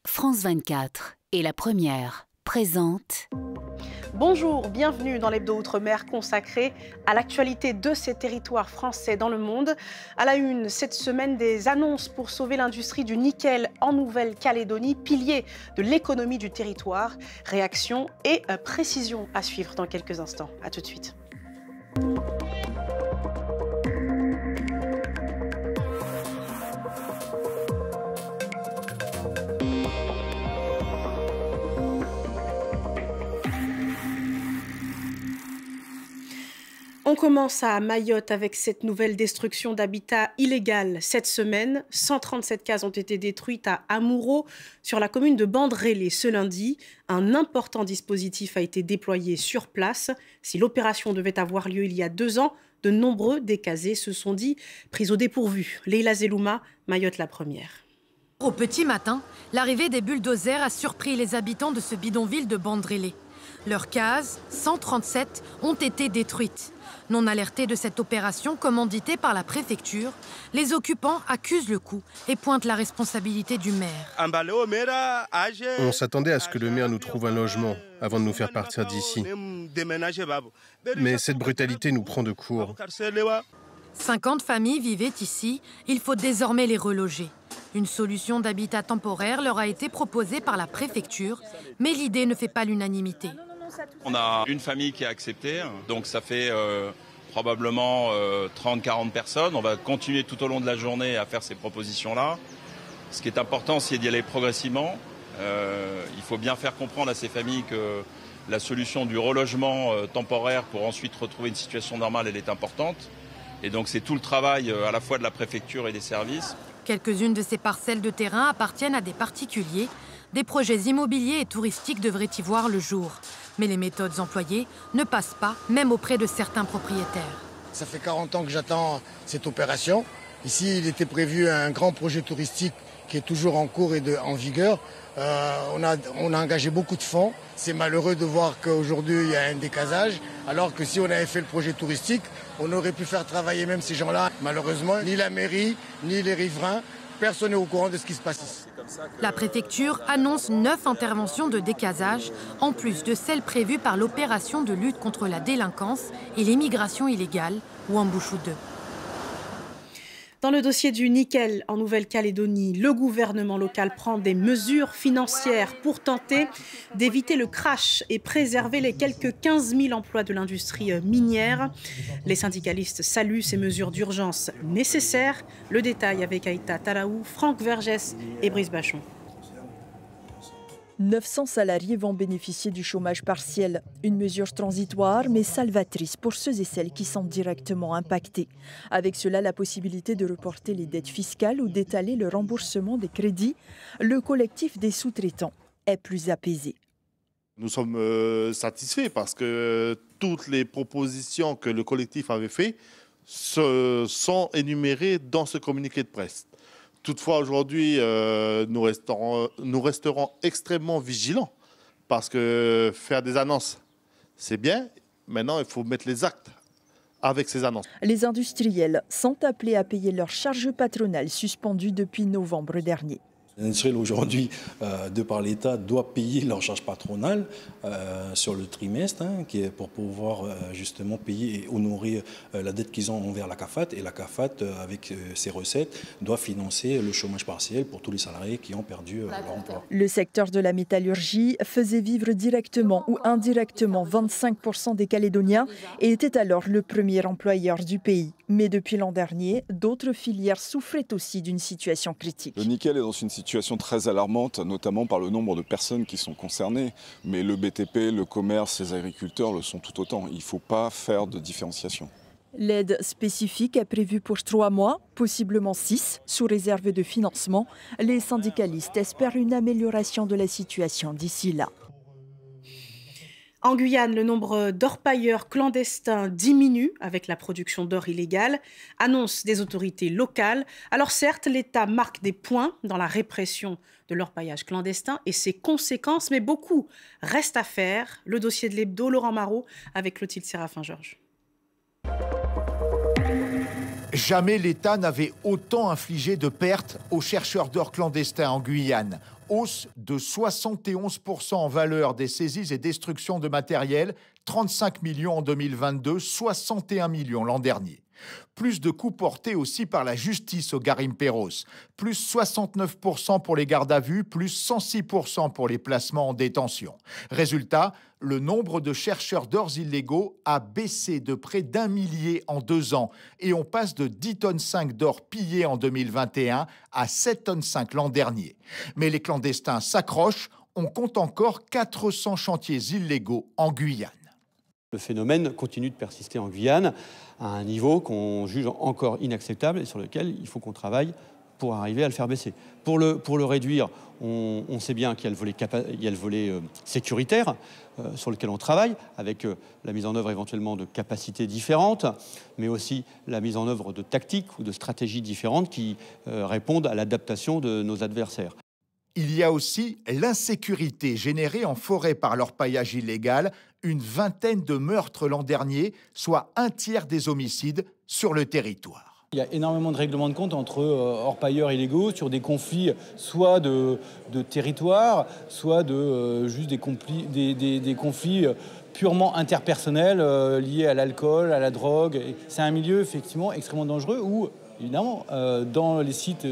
France 24 et La Première présente. Bonjour, bienvenue dans l'Hebdo Outre-mer consacré à l'actualité de ces territoires français dans le monde. À la une, cette semaine, des annonces pour sauver l'industrie du nickel en Nouvelle-Calédonie, pilier de l'économie du territoire. Réaction et précision à suivre dans quelques instants. À tout de suite. On commence à Mayotte avec cette nouvelle destruction d'habitat illégal. Cette semaine, 137 cases ont été détruites à Amouro, sur la commune de Bandrélé. Ce lundi, un important dispositif a été déployé sur place. Si l'opération devait avoir lieu il y a 2 ans, de nombreux décasés se sont dit pris au dépourvu. Leïla Zelouma, Mayotte La Première. Au petit matin, l'arrivée des bulldozers a surpris les habitants de ce bidonville de Bandrélé. Leurs cases, 137, ont été détruites. Non alertés de cette opération commanditée par la préfecture, les occupants accusent le coup et pointent la responsabilité du maire. On s'attendait à ce que le maire nous trouve un logement avant de nous faire partir d'ici. Mais cette brutalité nous prend de court. 50 familles vivaient ici, il faut désormais les reloger. Une solution d'habitat temporaire leur a été proposée par la préfecture, mais l'idée ne fait pas l'unanimité. On a une famille qui a accepté, donc ça fait probablement 30-40 personnes. On va continuer tout au long de la journée à faire ces propositions-là. Ce qui est important, c'est d'y aller progressivement. Il faut bien faire comprendre à ces familles que la solution du relogement temporaire pour ensuite retrouver une situation normale, elle est importante. Et donc c'est tout le travail à la fois de la préfecture et des services. Quelques-unes de ces parcelles de terrain appartiennent à des particuliers. Des projets immobiliers et touristiques devraient y voir le jour. Mais les méthodes employées ne passent pas, même auprès de certains propriétaires. Ça fait 40 ans que j'attends cette opération. Ici, il était prévu un grand projet touristique qui est toujours en cours et en vigueur. On a engagé beaucoup de fonds. C'est malheureux de voir qu'aujourd'hui, il y a un décasage, alors que si on avait fait le projet touristique, on aurait pu faire travailler même ces gens-là. Malheureusement, ni la mairie, ni les riverains, personne n'est au courant de ce qui se passe ici. La préfecture annonce 9 interventions de décasage, en plus de celles prévues par l'opération de lutte contre la délinquance et l'immigration illégale, ou Embouchou 2. Dans le dossier du nickel en Nouvelle-Calédonie, le gouvernement local prend des mesures financières pour tenter d'éviter le crash et préserver les quelques 15 000 emplois de l'industrie minière. Les syndicalistes saluent ces mesures d'urgence nécessaires. Le détail avec Aïta Talaou, Franck Vergès et Brice Bachon. 900 salariés vont bénéficier du chômage partiel. Une mesure transitoire mais salvatrice pour ceux et celles qui sont directement impactés. Avec cela, la possibilité de reporter les dettes fiscales ou d'étaler le remboursement des crédits, le collectif des sous-traitants est plus apaisé. Nous sommes satisfaits parce que toutes les propositions que le collectif avait faites sont énumérées dans ce communiqué de presse. Toutefois, aujourd'hui, nous resterons extrêmement vigilants parce que faire des annonces, c'est bien. Maintenant, il faut mettre les actes avec ces annonces. Les industriels sont appelés à payer leurs charges patronales suspendues depuis novembre dernier. Les industriels aujourd'hui, de par l'État, doivent payer leurs charges patronales sur le trimestre, qui est pour pouvoir justement payer et honorer la dette qu'ils ont envers la CAFAT. Et la CAFAT, avec ses recettes, doit financer le chômage partiel pour tous les salariés qui ont perdu leur emploi. Le secteur de la métallurgie faisait vivre directement ou indirectement 25% des Calédoniens et était alors le premier employeur du pays. Mais depuis l'an dernier, d'autres filières souffraient aussi d'une situation critique. Le nickel est dans une situation très alarmante, notamment par le nombre de personnes qui sont concernées. Mais le BTP, le commerce, les agriculteurs le sont tout autant. Il ne faut pas faire de différenciation. L'aide spécifique est prévue pour 3 mois, possiblement 6, sous réserve de financement. Les syndicalistes espèrent une amélioration de la situation d'ici là. En Guyane, le nombre d'orpailleurs clandestins diminue avec la production d'or illégale, annonce des autorités locales. Alors certes, l'État marque des points dans la répression de l'orpaillage clandestin et ses conséquences, mais beaucoup reste à faire. Le dossier de l'Hebdo, Laurent Marot, avec Clotilde Séraphin-Georges. Jamais l'État n'avait autant infligé de pertes aux chercheurs d'or clandestins en Guyane. hausse de 71% en valeur des saisies et destructions de matériel, 35 millions en 2022, 61 millions l'an dernier. Plus de coups portés aussi par la justice au Garimperos, plus 69% pour les gardes à vue, plus 106% pour les placements en détention. Résultat, le nombre de chercheurs d'or illégaux a baissé de près d'1 millier en 2 ans et on passe de 10,5 tonnes d'or pillées en 2021 à 7,5 tonnes l'an dernier. Mais les clandestins s'accrochent, on compte encore 400 chantiers illégaux en Guyane. Le phénomène continue de persister en Guyane à un niveau qu'on juge encore inacceptable et sur lequel il faut qu'on travaille pour arriver à le faire baisser. Pour le réduire, on sait bien qu'il y a le volet sécuritaire sur lequel on travaille, avec la mise en œuvre éventuellement de capacités différentes, mais aussi la mise en œuvre de tactiques ou de stratégies différentes qui répondent à l'adaptation de nos adversaires. Il y a aussi l'insécurité générée en forêt par l'orpaillage illégal, une vingtaine de meurtres l'an dernier, soit un tiers des homicides sur le territoire. Il y a énormément de règlements de compte entre orpailleurs illégaux sur des conflits soit de territoire, soit juste des conflits purement interpersonnels liés à l'alcool, à la drogue. C'est un milieu effectivement extrêmement dangereux où, évidemment,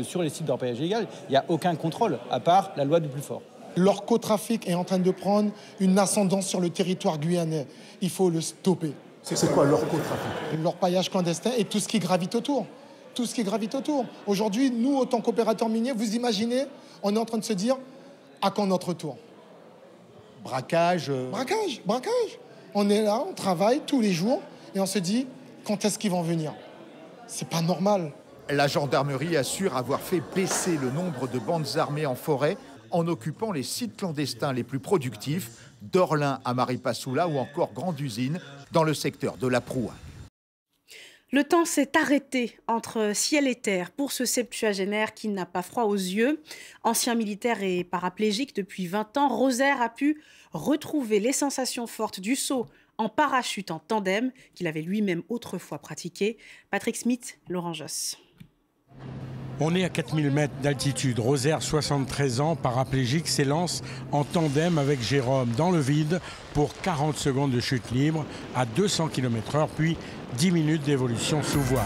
sur les sites d'orpaillage illégal, il n'y a aucun contrôle, à part la loi du plus fort. L'orcotrafic est en train de prendre une ascendance sur le territoire guyanais. Il faut le stopper. C'est quoi l'orcotrafic? L'orpaillage clandestin et tout ce qui gravite autour. Tout ce qui gravite autour. Aujourd'hui, nous, en tant qu'opérateurs miniers, vous imaginez, on est en train de se dire, à quand notre tour? Braquage. Braquage. On est là, on travaille tous les jours et on se dit, quand est-ce qu'ils vont venir? C'est pas normal. La gendarmerie assure avoir fait baisser le nombre de bandes armées en forêt en occupant les sites clandestins les plus productifs, d'Orlin à Maripasoula ou encore Grande Usine dans le secteur de la Prouane. Le temps s'est arrêté entre ciel et terre pour ce septuagénaire qui n'a pas froid aux yeux. Ancien militaire et paraplégique depuis 20 ans, Rosaire a pu retrouver les sensations fortes du saut en parachute en tandem qu'il avait lui-même autrefois pratiqué. Patrick Smith, Laurent Josse. On est à 4000 mètres d'altitude. Rosaire, 73 ans, paraplégique, s'élance en tandem avec Jérôme dans le vide pour 40 secondes de chute libre à 200 km/h, puis 10 minutes d'évolution sous voile.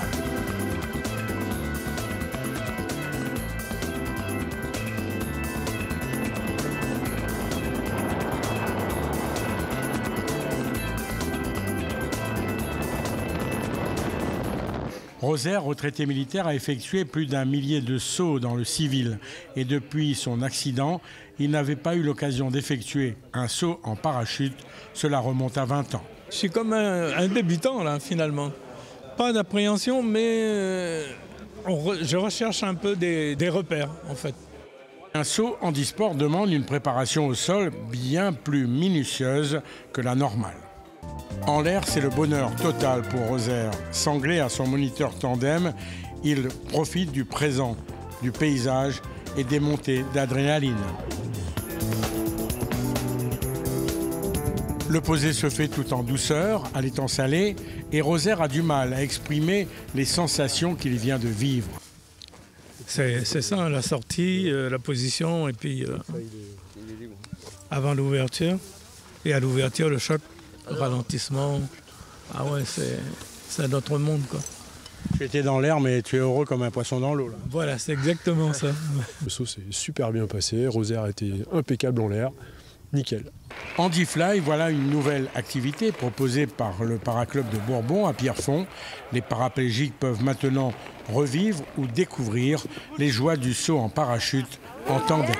Rosaire, retraité militaire, a effectué plus d'1 millier de sauts dans le civil. Et depuis son accident, il n'avait pas eu l'occasion d'effectuer un saut en parachute. Cela remonte à 20 ans. Je suis comme un débutant, là, finalement. Pas d'appréhension, mais je recherche un peu des repères, en fait. Un saut handisport demande une préparation au sol bien plus minutieuse que la normale. En l'air, c'est le bonheur total pour Rosaire. Sanglé à son moniteur tandem, il profite du présent, du paysage et des montées d'adrénaline. Le posé se fait tout en douceur, à l'étang salé, et Rosaire a du mal à exprimer les sensations qu'il vient de vivre. C'est ça, la sortie, la position, et puis avant l'ouverture. Et à l'ouverture, le choc, le ralentissement. Ah ouais, c'est un autre monde, quoi. Tu étais dans l'air, mais tu es heureux comme un poisson dans l'eau, là. Voilà, c'est exactement ça. Le saut s'est super bien passé, Rosaire a été impeccable en l'air, nickel. HandiFly, voilà une nouvelle activité proposée par le Paraclub de Bourbon à Pierrefonds. Les paraplégiques peuvent maintenant revivre ou découvrir les joies du saut en parachute en tandem.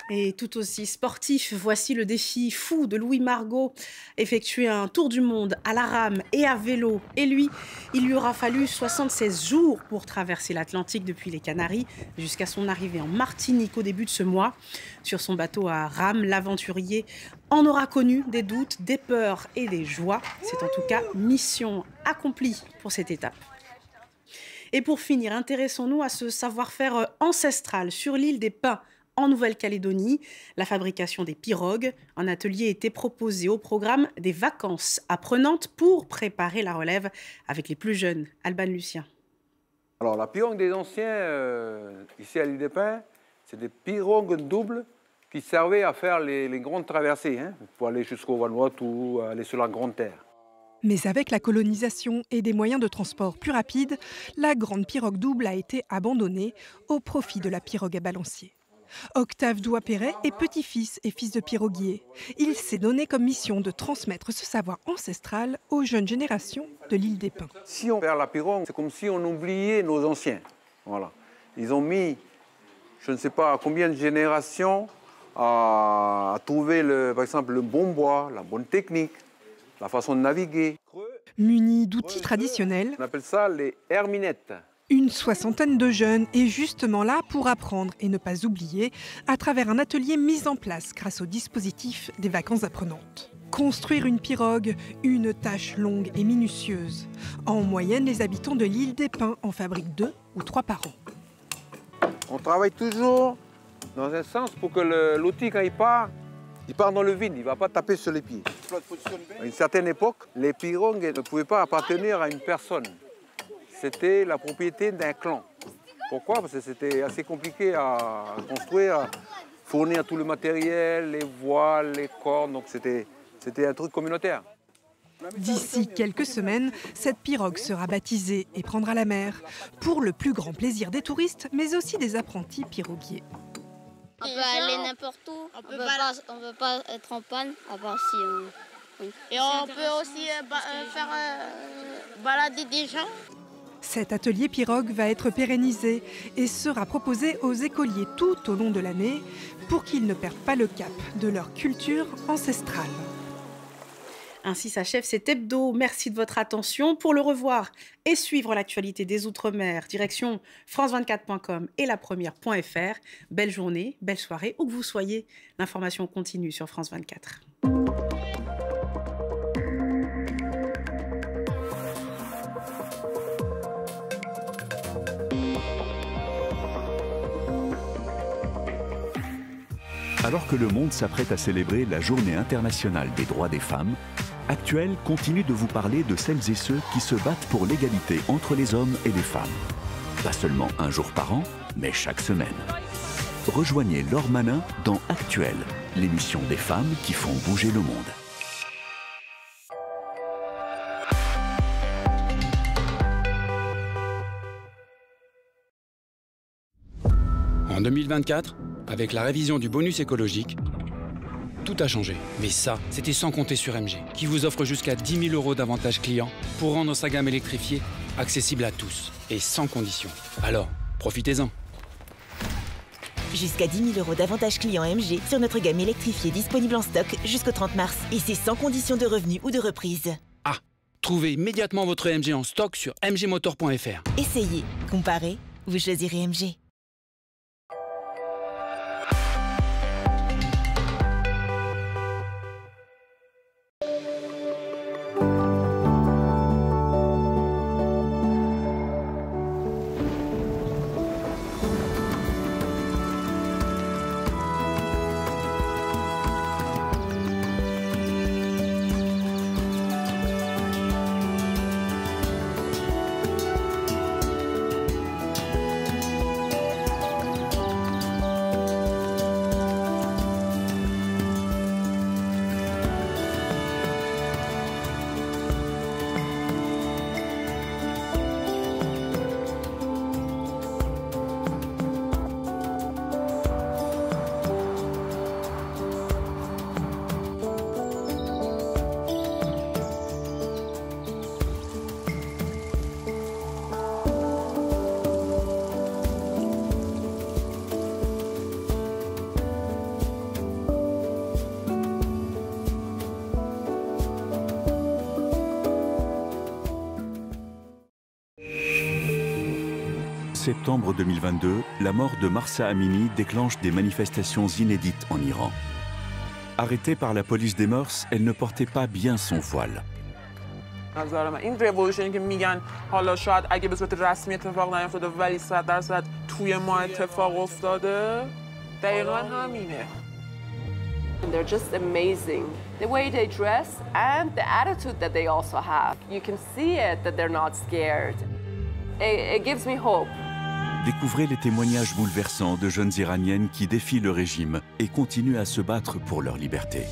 Et tout aussi sportif, voici le défi fou de Louis Margot. Effectuer un tour du monde à la rame et à vélo. Et lui, il lui aura fallu 76 jours pour traverser l'Atlantique depuis les Canaries jusqu'à son arrivée en Martinique au début de ce mois. Sur son bateau à rame, l'aventurier en aura connu des doutes, des peurs et des joies. C'est en tout cas mission accomplie pour cette étape. Et pour finir, intéressons-nous à ce savoir-faire ancestral sur l'île des Pins, en Nouvelle-Calédonie. La fabrication des pirogues. Un atelier était proposé au programme des vacances apprenantes pour préparer la relève avec les plus jeunes. Alban Lucien. Alors la pirogue des anciens, ici à l'île des Pins, C'est des pirogues doubles qui servaient à faire les grandes traversées, hein, pour aller jusqu'au Vanuatu ou aller sur la Grande Terre. Mais avec la colonisation et des moyens de transport plus rapides, la grande pirogue double a été abandonnée au profit de la pirogue à balancier. Octave Douat-Perret est petit-fils et fils de piroguier. Il s'est donné comme mission de transmettre ce savoir ancestral aux jeunes générations de l'île des Pins. Si on perd la pirogue, c'est comme si on oubliait nos anciens. Voilà. Ils ont mis, je ne sais pas combien de générations, à trouver, par exemple, le bon bois, la bonne technique, la façon de naviguer. Munis d'outils traditionnels, on appelle ça les herminettes. Une soixantaine de jeunes est justement là pour apprendre et ne pas oublier à travers un atelier mis en place grâce au dispositif des vacances apprenantes. Construire une pirogue, une tâche longue et minutieuse. En moyenne, les habitants de l'île des Pins en fabriquent 2 ou 3 par an. On travaille toujours dans un sens pour que l'outil, quand il part dans le vide, il ne va pas taper sur les pieds. À une certaine époque, les pirogues ne pouvaient pas appartenir à une personne. C'était la propriété d'un clan. Pourquoi? Parce que c'était assez compliqué à construire, à fournir tout le matériel, les voiles, les cordes, donc c'était un truc communautaire. D'ici quelques semaines, cette pirogue sera baptisée et prendra la mer, pour le plus grand plaisir des touristes, mais aussi des apprentis piroguiers. On peut aller n'importe où, on peut pas être en panne, à part si on... Oui. Et on peut aussi faire balader des gens. Cet atelier pirogue va être pérennisé et sera proposé aux écoliers tout au long de l'année pour qu'ils ne perdent pas le cap de leur culture ancestrale. Ainsi s'achève cet hebdo. Merci de votre attention. Pour le revoir et suivre l'actualité des Outre-mer, direction france24.com et lapremière.fr. Belle journée, belle soirée, où que vous soyez. L'information continue sur France 24. Alors que le monde s'apprête à célébrer la Journée internationale des droits des femmes, Actuel continue de vous parler de celles et ceux qui se battent pour l'égalité entre les hommes et les femmes. Pas seulement un jour par an, mais chaque semaine. Rejoignez Laure Manin dans Actuel, l'émission des femmes qui font bouger le monde. En 2024, avec la révision du bonus écologique, tout a changé. Mais ça, c'était sans compter sur MG, qui vous offre jusqu'à 10 000 € d'avantages clients pour rendre sa gamme électrifiée accessible à tous et sans condition. Alors, profitez-en. Jusqu'à 10 000 € d'avantages clients MG sur notre gamme électrifiée disponible en stock jusqu'au 30 mars. Et c'est sans condition de revenu ou de reprise. Ah, trouvez immédiatement votre MG en stock sur mgmotor.fr. Essayez, comparez, vous choisirez MG. Septembre 2022, la mort de Mahsa Amini déclenche des manifestations inédites en Iran. Arrêtée par la police des mœurs, elle ne portait pas bien son voile. این revolution که میگن حالا شاید اگه به صورت رسمی اتفاق نیفتاده ولی 100% توی ما اتفاق افتاده دقیقاً همینه. They're just amazing. The way they dress and the attitude that they also have. You can see it that they're not scared. It gives me hope. Découvrez les témoignages bouleversants de jeunes Iraniennes qui défient le régime et continuent à se battre pour leur liberté.